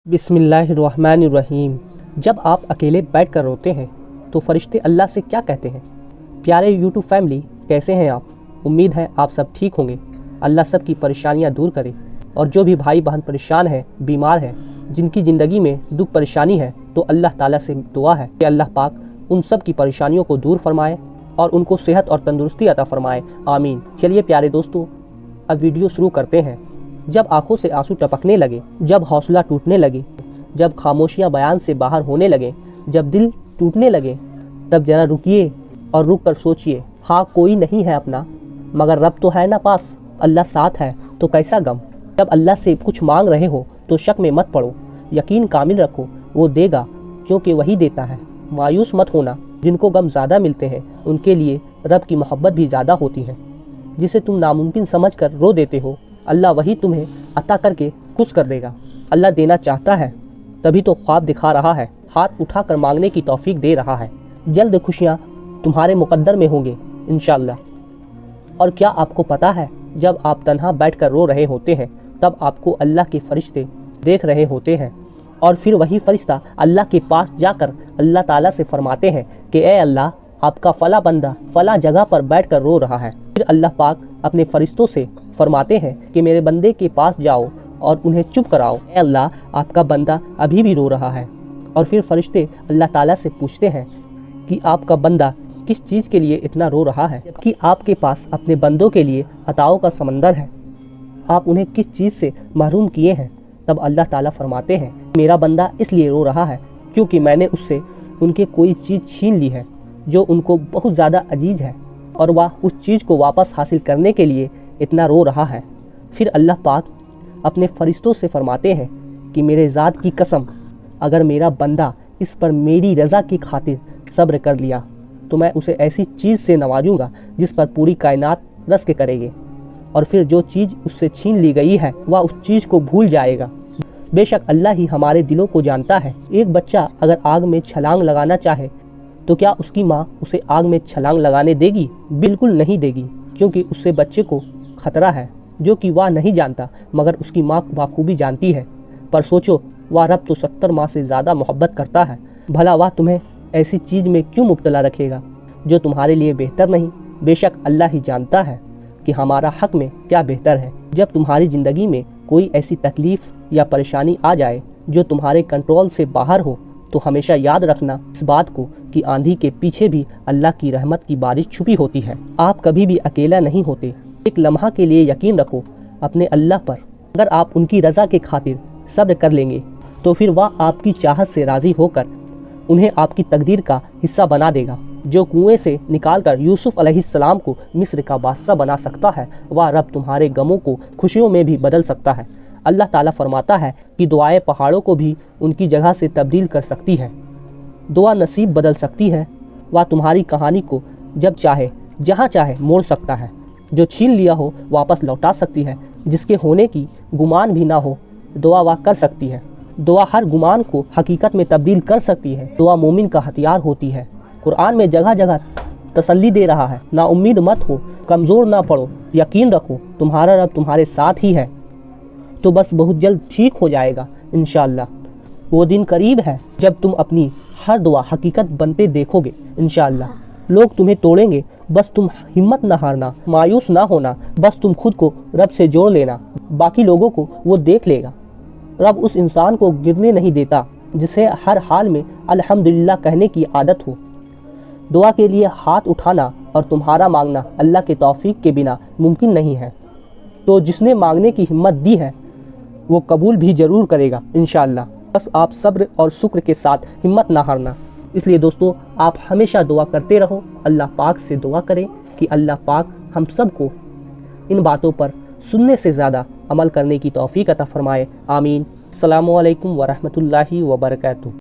बिस्मिल्लाहिर्रहमानिर्रहीम। जब आप अकेले बैठ कर रोते हैं तो फरिश्ते अल्लाह से क्या कहते हैं? प्यारे यूट्यूब फैमिली, कैसे हैं आप? उम्मीद है आप सब ठीक होंगे। अल्लाह सब की परेशानियां दूर करे। और जो भी भाई बहन परेशान है, बीमार है, जिनकी ज़िंदगी में दुख परेशानी है, तो अल्लाह ताला से दुआ है कि अल्लाह पाक उन सब की परेशानियों को दूर फरमाए और उनको सेहत और तंदुरुस्ती अता फरमाए, आमीन। चलिए प्यारे दोस्तों, अब वीडियो शुरू करते हैं। जब आंखों से आंसू टपकने लगे, जब हौसला टूटने लगे, जब खामोशियां बयान से बाहर होने लगे, जब दिल टूटने लगे, तब जरा रुकिए और रुक कर सोचिए। हाँ, कोई नहीं है अपना, मगर रब तो है ना पास। अल्लाह साथ है तो कैसा गम। जब अल्लाह से कुछ मांग रहे हो तो शक में मत पड़ो, यकीन कामिल रखो, वो देगा क्योंकि वही देता है। मायूस मत होना, जिनको गम ज़्यादा मिलते हैं उनके लिए रब की मोहब्बत भी ज़्यादा होती है। जिसे तुम नामुमकिन समझकर रो देते हो, अल्लाह वही तुम्हें अता करके खुश कर देगा। अल्लाह देना चाहता है तभी तो ख्वाब दिखा रहा है, हाथ उठाकर मांगने की तौफीक दे रहा है। जल्द खुशियाँ तुम्हारे मुकद्दर में होंगे इंशाअल्लाह। और क्या आपको पता है, जब आप तन्हा बैठकर रो रहे होते हैं तब आपको अल्लाह के फरिश्ते देख रहे होते हैं, और फिर वही फरिश्ता अल्लाह के पास जाकर अल्लाह ताला से फरमाते हैं कि ए अल्लाह, आपका फला बंदा फला जगह पर बैठकर रो रहा है। फिर अल्लाह पाक अपने फरिश्तों से फरमाते हैं कि मेरे बंदे के पास जाओ और उन्हें चुप कराओ। ए अल्लाह, आपका बंदा अभी भी रो रहा है। और फिर फरिश्ते अल्लाह ताला से पूछते हैं कि आपका बंदा किस चीज़ के लिए इतना रो रहा है, जबकि आपके पास अपने बंदों के लिए अताओं का समंदर है। आप उन्हें किस चीज़ से महरूम किए हैं? तब अल्लाह ताला फरमाते हैं, मेरा बंदा इसलिए रो रहा है क्योंकि मैंने उससे उनके कोई चीज़ छीन ली है जो उनको बहुत ज़्यादा अजीज है, और वह उस चीज़ को वापस हासिल करने के लिए इतना रो रहा है। फिर अल्लाह पाक अपने फरिश्तों से फरमाते हैं कि मेरे ज़ात की कसम, अगर मेरा बंदा इस पर मेरी रज़ा की खातिर सब्र कर लिया तो मैं उसे ऐसी चीज़ से नवाजूंगा जिस पर पूरी कायनात रश्क करेगी, और फिर जो चीज़ उससे छीन ली गई है वह उस चीज़ को भूल जाएगा। बेशक अल्लाह ही हमारे दिलों को जानता है। एक बच्चा अगर आग में छलांग लगाना चाहे तो क्या उसकी माँ उसे आग में छलांग लगाने देगी? बिल्कुल नहीं देगी, क्योंकि उससे बच्चे को खतरा है जो कि वह नहीं जानता, मगर उसकी माँ बाखूबी जानती है। पर सोचो, वह रब तो 70 माँ से ज़्यादा मोहब्बत करता है। भला वह तुम्हें ऐसी चीज़ में क्यों मुब्तला रखेगा जो तुम्हारे लिए बेहतर नहीं? बेशक अल्लाह ही जानता है कि हमारा हक में क्या बेहतर है। जब तुम्हारी ज़िंदगी में कोई ऐसी तकलीफ़ या परेशानी आ जाए जो तुम्हारे कंट्रोल से बाहर हो, तो हमेशा याद रखना इस बात को कि आंधी के पीछे भी अल्लाह की रहमत की बारिश छुपी होती है। आप कभी भी अकेला नहीं होते। एक लम्हा के लिए यकीन रखो अपने अल्लाह पर। अगर आप उनकी रज़ा के खातिर सब्र कर लेंगे तो फिर वह आपकी चाहत से राज़ी होकर उन्हें आपकी तकदीर का हिस्सा बना देगा। जो कुएं से निकालकर यूसुफ अलैहिस्सलाम को मिस्र का बादशाह बना सकता है, वह रब तुम्हारे गमों को खुशियों में भी बदल सकता है। अल्लाह ताला फरमाता है कि दुआएं पहाड़ों को भी उनकी जगह से तब्दील कर सकती है। दुआ नसीब बदल सकती है। वह तुम्हारी कहानी को जब चाहे जहाँ चाहे मोड़ सकता है। जो छीन लिया हो वापस लौटा सकती है। जिसके होने की गुमान भी ना हो, दुआ वह कर सकती है। दुआ हर गुमान को हकीकत में तब्दील कर सकती है। दुआ मोमिन का हथियार होती है। कुरान में जगह जगह तसल्ली दे रहा है, ना उम्मीद मत हो, कमज़ोर ना पड़ो, यकीन रखो तुम्हारा रब तुम्हारे साथ ही है। तो बस बहुत जल्द ठीक हो जाएगा इंशाअल्लाह। वो दिन करीब है जब तुम अपनी हर दुआ हकीकत बनते देखोगे इंशाअल्लाह। लोग तुम्हें तोड़ेंगे, बस तुम हिम्मत ना हारना, मायूस ना होना, बस तुम खुद को रब से जोड़ लेना। बाकी लोगों को वो देख लेगा। रब उस इंसान को गिरने नहीं देता जिसे हर हाल में अल्हम्दुलिल्लाह कहने की आदत हो। दुआ के लिए हाथ उठाना और तुम्हारा मांगना अल्लाह के तौफीक के बिना मुमकिन नहीं है। तो जिसने मांगने की हिम्मत दी है वो कबूल भी ज़रूर करेगा इंशाअल्लाह। बस आप सब्र और शुक्र के साथ हिम्मत ना हारना। इसलिए दोस्तों, आप हमेशा दुआ करते रहो। अल्लाह पाक से दुआ करें कि अल्लाह पाक हम सब को इन बातों पर सुनने से ज़्यादा अमल करने की तौफीक अता फरमाए, आमीन। अस्सलामु अलैकुम व रहमतुल्लाहि व बरकातुहू।